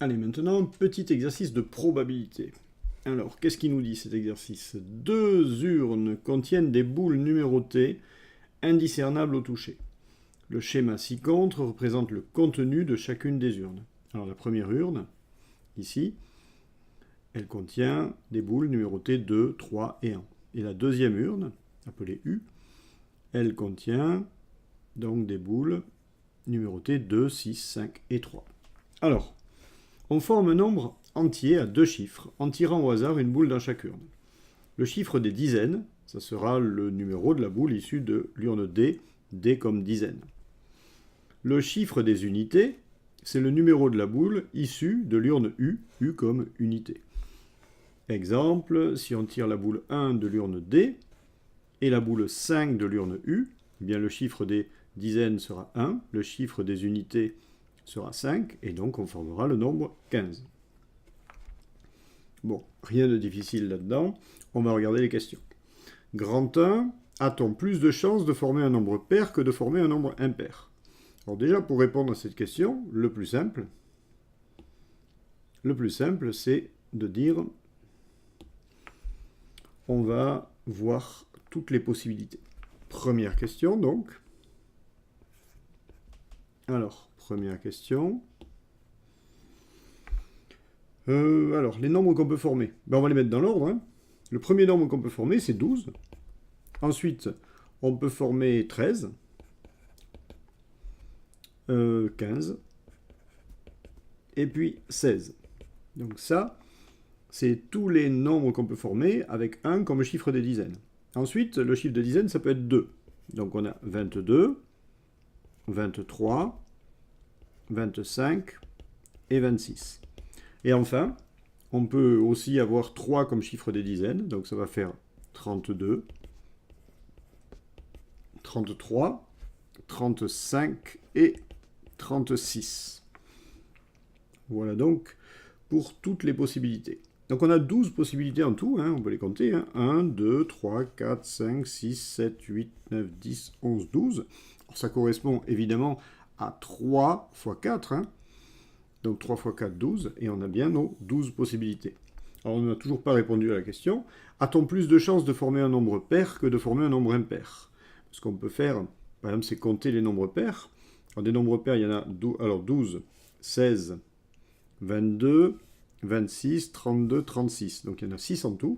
Allez, maintenant, petit exercice de probabilité. Alors, qu'est-ce qu'il nous dit cet exercice? Deux urnes contiennent des boules numérotées indiscernables au toucher. Le schéma ci-contre représente le contenu de chacune des urnes. Alors, la première urne, ici, elle contient des boules numérotées 2, 3 et 1. Et la deuxième urne, appelée U, elle contient donc des boules numérotées 2, 6, 5 et 3. Alors, on forme un nombre entier à deux chiffres en tirant au hasard une boule dans chaque urne. Le chiffre des dizaines, ça sera le numéro de la boule issue de l'urne D, D comme dizaine. Le chiffre des unités, c'est le numéro de la boule issue de l'urne U, U comme unité. Exemple, si on tire la boule 1 de l'urne D et la boule 5 de l'urne U, eh bien le chiffre des dizaines sera 1, le chiffre des unités sera 5, et donc on formera le nombre 15. Bon, rien de difficile là-dedans. On va regarder les questions. Grand 1, a-t-on plus de chances de former un nombre pair que de former un nombre impair? Alors déjà, pour répondre à cette question, le plus simple, c'est de dire, on va voir toutes les possibilités. Première question, donc. Alors, première question. Alors, les nombres qu'on peut former. Ben, on va les mettre dans l'ordre. Hein. Le premier nombre qu'on peut former, c'est 12. Ensuite, on peut former 13, 15, et puis 16. Donc ça, c'est tous les nombres qu'on peut former avec 1 comme chiffre des dizaines. Ensuite, le chiffre de dizaines, ça peut être 2. Donc on a 22, 23, 25 et 26. Et enfin, on peut aussi avoir 3 comme chiffre des dizaines. Donc ça va faire 32, 33, 35 et 36. Voilà donc pour toutes les possibilités. Donc on a 12 possibilités en tout, hein, on peut les compter. Hein. 1, 2, 3, 4, 5, 6, 7, 8, 9, 10, 11, 12. Alors, ça correspond évidemment à 3 fois 4. Hein. Donc 3 fois 4, 12. Et on a bien nos 12 possibilités. Alors on n'a toujours pas répondu à la question. A-t-on plus de chances de former un nombre pair que de former un nombre impair? Ce qu'on peut faire, par exemple, c'est compter les nombres pairs. Alors des nombres pairs, il y en a 12, 16, 22, 26, 32, 36. Donc il y en a 6 en tout.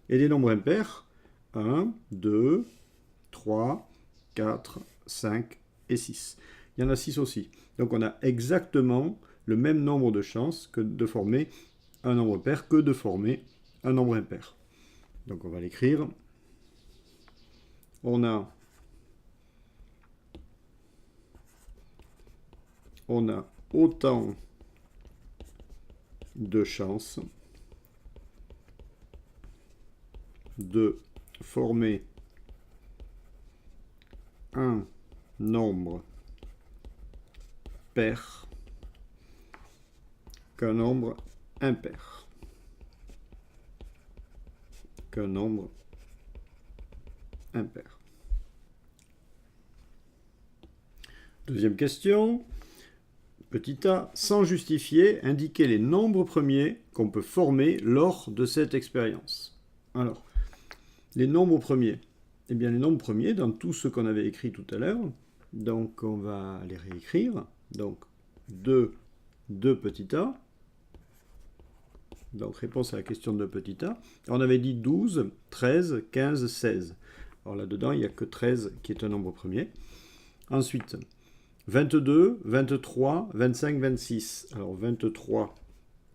Et des nombres impairs, 1, 2, 3, 4, 5 et 6. Il y en a 6 aussi. Donc on a exactement le même nombre de chances que de former un nombre pair que de former un nombre impair. Donc on va l'écrire. On a autant de chances de former un nombre pair qu'un nombre impair. Deuxième question. Petit a, sans justifier, indiquer les nombres premiers qu'on peut former lors de cette expérience. Alors, les nombres premiers. Eh bien, les nombres premiers, dans tout ce qu'on avait écrit tout à l'heure, donc on va les réécrire. Donc, 2 petit a. Donc, réponse à la question de petit a. On avait dit 12, 13, 15, 16. Alors là-dedans, il n'y a que 13 qui est un nombre premier. Ensuite, 22, 23, 25, 26. Alors 23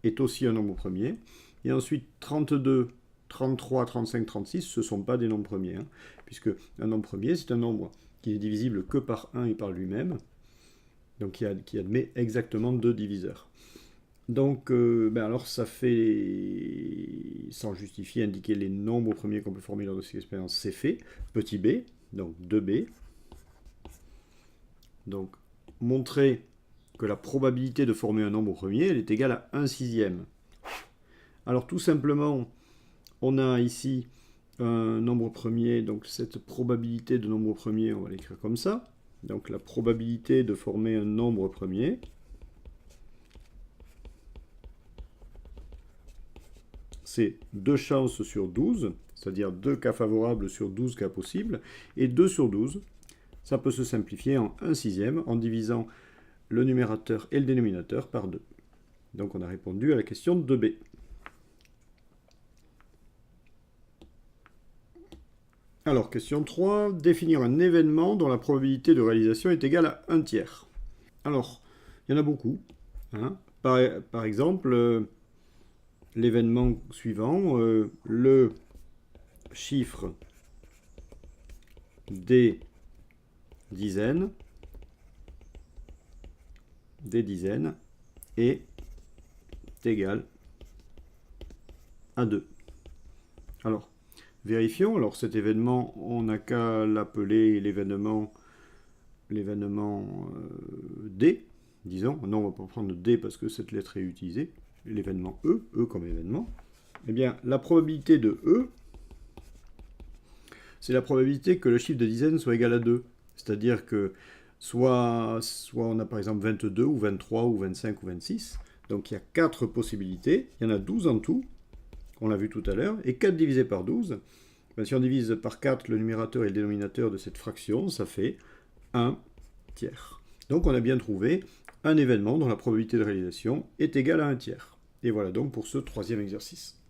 est aussi un nombre premier. Et ensuite 32, 33, 35, 36, ce ne sont pas des nombres premiers. Hein, puisque un nombre premier, c'est un nombre qui n'est divisible que par 1 et par lui-même. Donc qui admet exactement 2 diviseurs. Donc alors ça fait, sans justifier, indiquer les nombres premiers qu'on peut former lors de cette expérience, c'est fait. Petit b, donc 2b. Donc, montrer que la probabilité de former un nombre premier, elle est égale à 1 sixième. Alors, tout simplement, on a ici un nombre premier, donc cette probabilité de nombre premier, on va l'écrire comme ça. Donc, la probabilité de former un nombre premier, c'est 2 chances sur 12, c'est-à-dire 2 cas favorables sur 12 cas possibles, et 2 sur 12, ça peut se simplifier en 1/6 en divisant le numérateur et le dénominateur par 2. Donc on a répondu à la question 2B. Alors, question 3, définir un événement dont la probabilité de réalisation est égale à 1/3. Alors, il y en a beaucoup. Hein. Par exemple, l'événement suivant, le chiffre des dizaines est égal à 2. Alors, vérifions. Alors, cet événement, on n'a qu'à l'appeler l'événement D, disons. Non, on va pas prendre D parce que cette lettre est utilisée. L'événement E comme événement. Eh bien, la probabilité de E, c'est la probabilité que le chiffre de dizaines soit égal à 2. C'est-à-dire que soit on a par exemple 22 ou 23 ou 25 ou 26. Donc il y a 4 possibilités. Il y en a 12 en tout. On l'a vu tout à l'heure. Et 4 divisé par 12. Ben, si on divise par 4 le numérateur et le dénominateur de cette fraction, ça fait 1/3. Donc on a bien trouvé un événement dont la probabilité de réalisation est égale à 1/3. Et voilà donc pour ce 3e exercice.